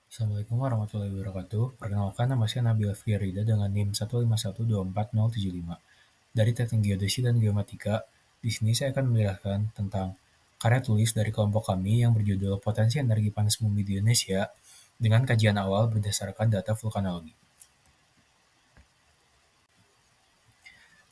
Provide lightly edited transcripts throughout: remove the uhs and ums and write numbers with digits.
Assalamualaikum warahmatullahi wabarakatuh. Perkenalkan, nama saya Nabil Fiarida dengan NIM 151240075 dari Teknik Geodesi dan Geomatika. Di sini saya akan menjelaskan tentang karya tulis dari kelompok kami yang berjudul Potensi Energi Panas Bumi di Indonesia dengan kajian awal berdasarkan data vulkanologi.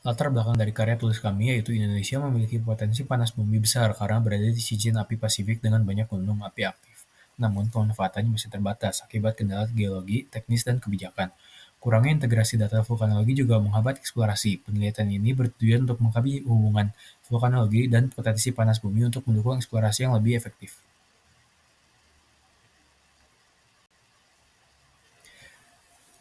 Latar belakang dari karya tulis kami yaitu Indonesia memiliki potensi panas bumi besar karena berada di cincin api Pasifik dengan banyak gunung api aktif. Namun pemanfaatannya masih terbatas akibat kendala geologi, teknis, dan kebijakan. Kurangnya integrasi data vulkanologi juga menghambat eksplorasi. Penelitian ini bertujuan untuk mengkaji hubungan vulkanologi dan potensi panas bumi untuk mendukung eksplorasi yang lebih efektif.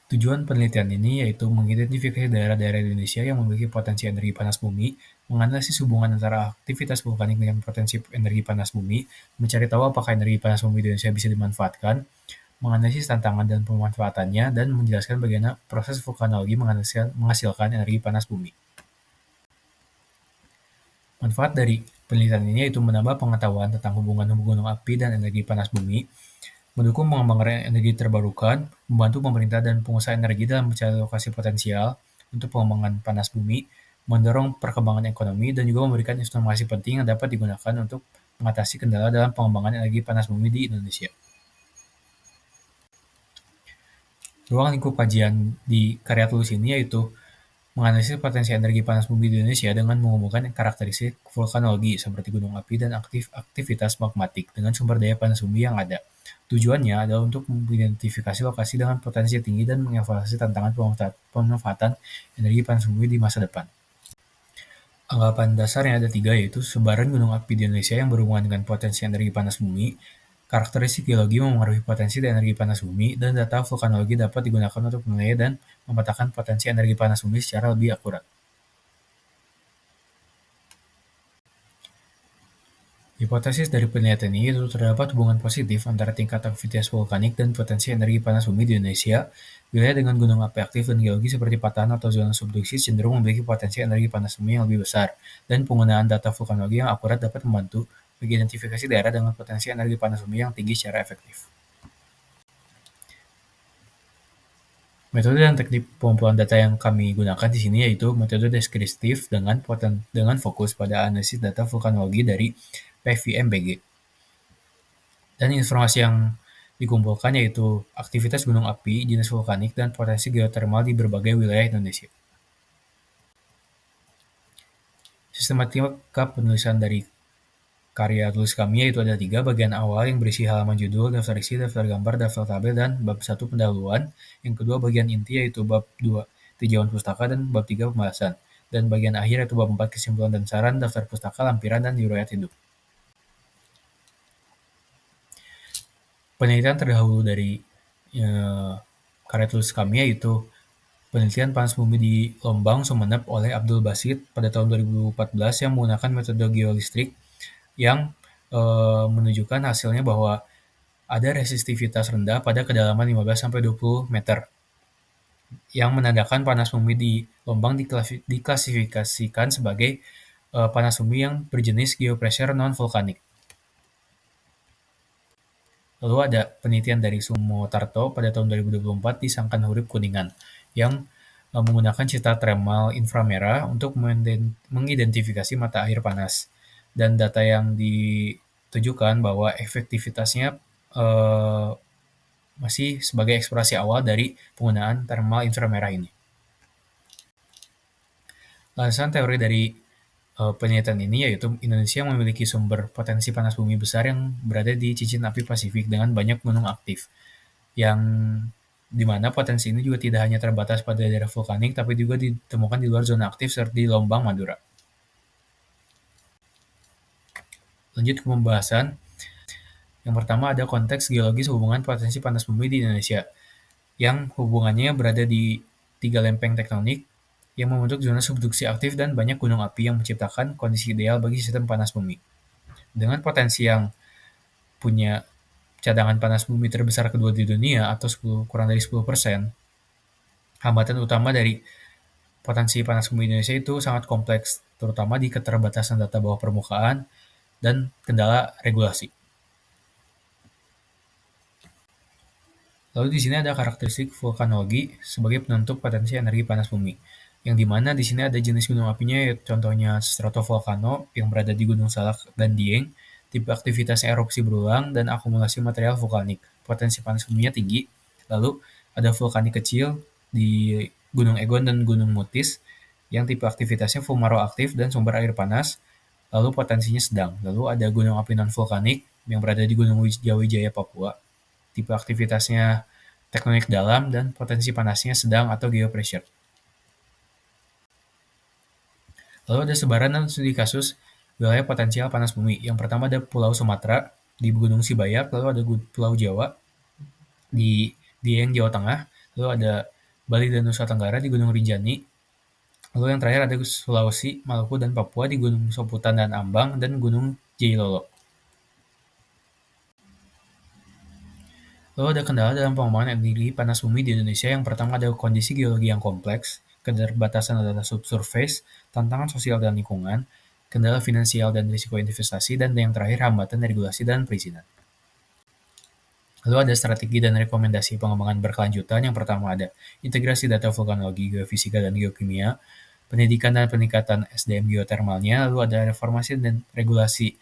Tujuan penelitian ini yaitu mengidentifikasi daerah-daerah di Indonesia yang memiliki potensi energi panas bumi, menganalisis hubungan antara aktivitas vulkanik dengan potensi energi panas bumi, mencari tahu apakah energi panas bumi di Indonesia bisa dimanfaatkan, menganalisis tantangan dan pemanfaatannya, dan menjelaskan bagaimana proses vulkanologi menghasilkan energi panas bumi. Manfaat dari penelitian ini yaitu menambah pengetahuan tentang hubungan gunung api dan energi panas bumi, mendukung pengembangan energi terbarukan, membantu pemerintah dan pengusaha energi dalam mencari lokasi potensial untuk pengembangan panas bumi, mendorong perkembangan ekonomi, dan juga memberikan informasi penting yang dapat digunakan untuk mengatasi kendala dalam pengembangan energi panas bumi di Indonesia. Ruang lingkup kajian di karya tulis ini yaitu menganalisis potensi energi panas bumi di Indonesia dengan mengumpulkan karakteristik vulkanologi seperti gunung api dan aktivitas magmatik dengan sumber daya panas bumi yang ada. Tujuannya adalah untuk mengidentifikasi lokasi dengan potensi tinggi dan mengevaluasi tantangan pemanfaatan energi panas bumi di masa depan. Anggapan dasarnya ada tiga, yaitu sebaran gunung api di Indonesia yang berhubungan dengan potensi energi panas bumi, karakteristik geologi memengaruhi potensi dan energi panas bumi, dan data vulkanologi dapat digunakan untuk menilai dan memetakan potensi energi panas bumi secara lebih akurat. Hipotesis dari penelitian ini itu terdapat hubungan positif antara tingkat aktivitas vulkanik dan potensi energi panas bumi di Indonesia. Wilayah dengan gunung api aktif dan geologi seperti patahan atau zona subduksi cenderung memiliki potensi energi panas bumi yang lebih besar, dan penggunaan data vulkanologi yang akurat dapat membantu mengidentifikasi daerah dengan potensi energi panas bumi yang tinggi secara efektif. Metode dan teknik pengumpulan data yang kami gunakan di sini yaitu metode deskriptif dengan fokus pada analisis data vulkanologi dari PVMBG. Dan informasi yang dikumpulkan yaitu aktivitas gunung api, jenis vulkanik, dan potensi geotermal di berbagai wilayah Indonesia. Sistematika penulisan dari karya tulis kami yaitu ada 3 bagian awal yang berisi halaman judul, daftar isi, daftar gambar, daftar tabel, dan bab 1 pendahuluan. Yang kedua bagian inti yaitu bab 2 tinjauan pustaka dan bab 3 pembahasan. Dan bagian akhir yaitu bab 4 kesimpulan dan saran, daftar pustaka, lampiran, dan riwayat hidup. Penelitian terdahulu dari karya tulis kami yaitu penelitian panas bumi di Lombang, Sumeneb oleh Abdul Basit pada tahun 2014 yang menggunakan metode geolistrik yang menunjukkan hasilnya bahwa ada resistivitas rendah pada kedalaman 15-20 meter, yang menandakan panas bumi di Lombang diklasifikasikan sebagai panas bumi yang berjenis geopressure non-vulkanik. Lalu ada penelitian dari Sumotarto pada tahun 2024 di Sangkanhurip, Kuningan, yang menggunakan citra thermal inframerah untuk mengidentifikasi mata air panas. Dan data yang ditujukan bahwa efektivitasnya masih sebagai eksplorasi awal dari penggunaan thermal inframerah ini. Landasan teori dari penelitian ini yaitu Indonesia memiliki sumber potensi panas bumi besar yang berada di cincin api Pasifik dengan banyak gunung aktif, yang dimana potensi ini juga tidak hanya terbatas pada daerah vulkanik, tapi juga ditemukan di luar zona aktif seperti Lombang, Madura. Lanjut ke pembahasan. Yang pertama ada konteks geologis hubungan potensi panas bumi di Indonesia, yang hubungannya berada di 3 lempeng tektonik yang membentuk zona subduksi aktif dan banyak gunung api yang menciptakan kondisi ideal bagi sistem panas bumi. Dengan potensi yang punya cadangan panas bumi terbesar kedua di dunia atau kurang dari 10%, hambatan utama dari potensi panas bumi Indonesia itu sangat kompleks, terutama di keterbatasan data bawah permukaan dan kendala regulasi. Lalu di sini ada karakteristik vulkanologi sebagai penentu potensi energi panas bumi. Yang dimana di sini ada jenis gunung apinya, yaitu contohnya stratovolcano yang berada di Gunung Salak dan Dieng, tipe aktivitas erupsi berulang, dan akumulasi material vulkanik. Potensi panas buminya tinggi. Lalu ada vulkanik kecil di Gunung Egon dan Gunung Mutis, yang tipe aktivitasnya fumaro aktif dan sumber air panas, lalu potensinya sedang. Lalu ada gunung api non-vulkanik yang berada di Gunung Jawijaya, Papua, tipe aktivitasnya tektonik dalam, dan potensi panasnya sedang atau geopressure. Lalu ada sebaran dan studi kasus wilayah potensial panas bumi. Yang pertama ada Pulau Sumatera di Gunung Sibayak, lalu ada Pulau Jawa di Dieng, Jawa Tengah, lalu ada Bali dan Nusa Tenggara di Gunung Rinjani, lalu yang terakhir ada Sulawesi, Maluku, dan Papua di Gunung Soputan dan Ambang, dan Gunung Jailolo. Lalu ada kendala dalam pengembangan energi panas bumi di Indonesia. Yang pertama ada kondisi geologi yang kompleks, keterbatasan data subsurface, tantangan sosial dan lingkungan, kendala finansial dan risiko investasi, dan yang terakhir hambatan regulasi dan perizinan. Lalu ada strategi dan rekomendasi pengembangan berkelanjutan. Yang pertama ada integrasi data vulkanologi, geofisika, dan geokimia, pendidikan dan peningkatan SDM geotermalnya, lalu ada reformasi dan regulasi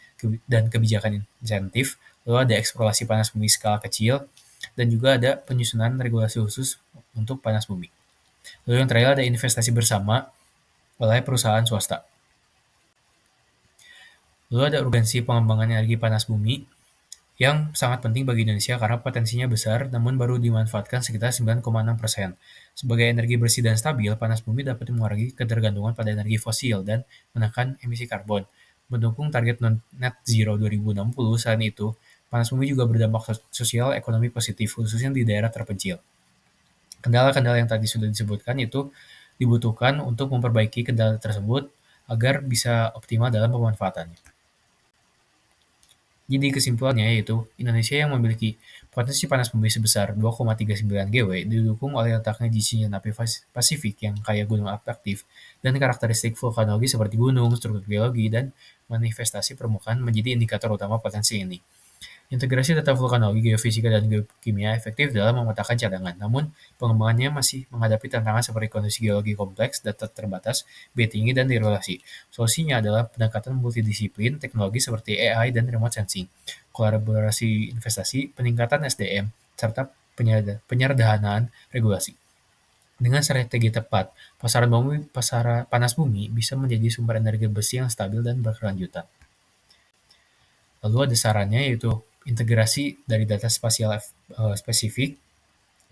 dan kebijakan insentif, lalu ada eksplorasi panas bumi skala kecil, dan juga ada penyusunan regulasi khusus untuk panas bumi. Lalu yang terakhir ada investasi bersama oleh perusahaan swasta. Lalu ada urgensi pengembangan energi panas bumi yang sangat penting bagi Indonesia karena potensinya besar namun baru dimanfaatkan sekitar 9,6%. Sebagai energi bersih dan stabil, panas bumi dapat mengurangi ketergantungan pada energi fosil dan menekan emisi karbon, mendukung target net zero 2060. Selain itu, panas bumi juga berdampak sosial ekonomi positif, khususnya di daerah terpencil. Kendala-kendala yang tadi sudah disebutkan itu dibutuhkan untuk memperbaiki kendala tersebut agar bisa optimal dalam pemanfaatannya. Jadi kesimpulannya yaitu Indonesia yang memiliki potensi panas bumi sebesar 2,39 GW didukung oleh letaknya di cincin api Pasifik yang kaya gunung api aktif dan karakteristik vulkanologi seperti gunung, struktur geologi, dan manifestasi permukaan menjadi indikator utama potensi ini. Integrasi data vulkanologi, geofisika, dan geokimia efektif dalam memetakan cadangan, namun pengembangannya masih menghadapi tantangan seperti kondisi geologi kompleks, data terbatas, biaya tinggi, dan regulasi. Solusinya adalah pendekatan multidisiplin, teknologi seperti AI dan remote sensing, kolaborasi investasi, peningkatan SDM, serta penyederhanaan regulasi. Dengan strategi tepat, panas bumi bisa menjadi sumber energi bersih yang stabil dan berkelanjutan. Lalu ada sarannya yaitu integrasi dari data spasial spesifik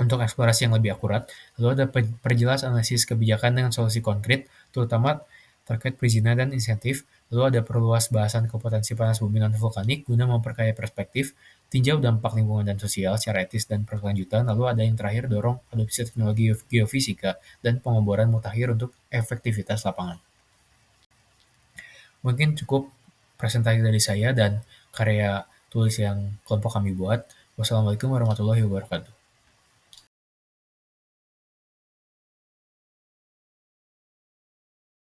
untuk eksplorasi yang lebih akurat. Lalu ada perjelas analisis kebijakan dengan solusi konkret, terutama terkait perizinan dan insentif. Lalu ada perluas bahasan kompetensi panas bumi non-vulkanik guna memperkaya perspektif, tinjau dampak lingkungan dan sosial secara etis dan berkelanjutan. Lalu ada yang terakhir, dorong adopsi teknologi geofisika dan pengeboran mutakhir untuk efektivitas lapangan. Mungkin cukup presentasi dari saya dan karya tulis yang kelompok kami buat. Wassalamualaikum warahmatullahi wabarakatuh.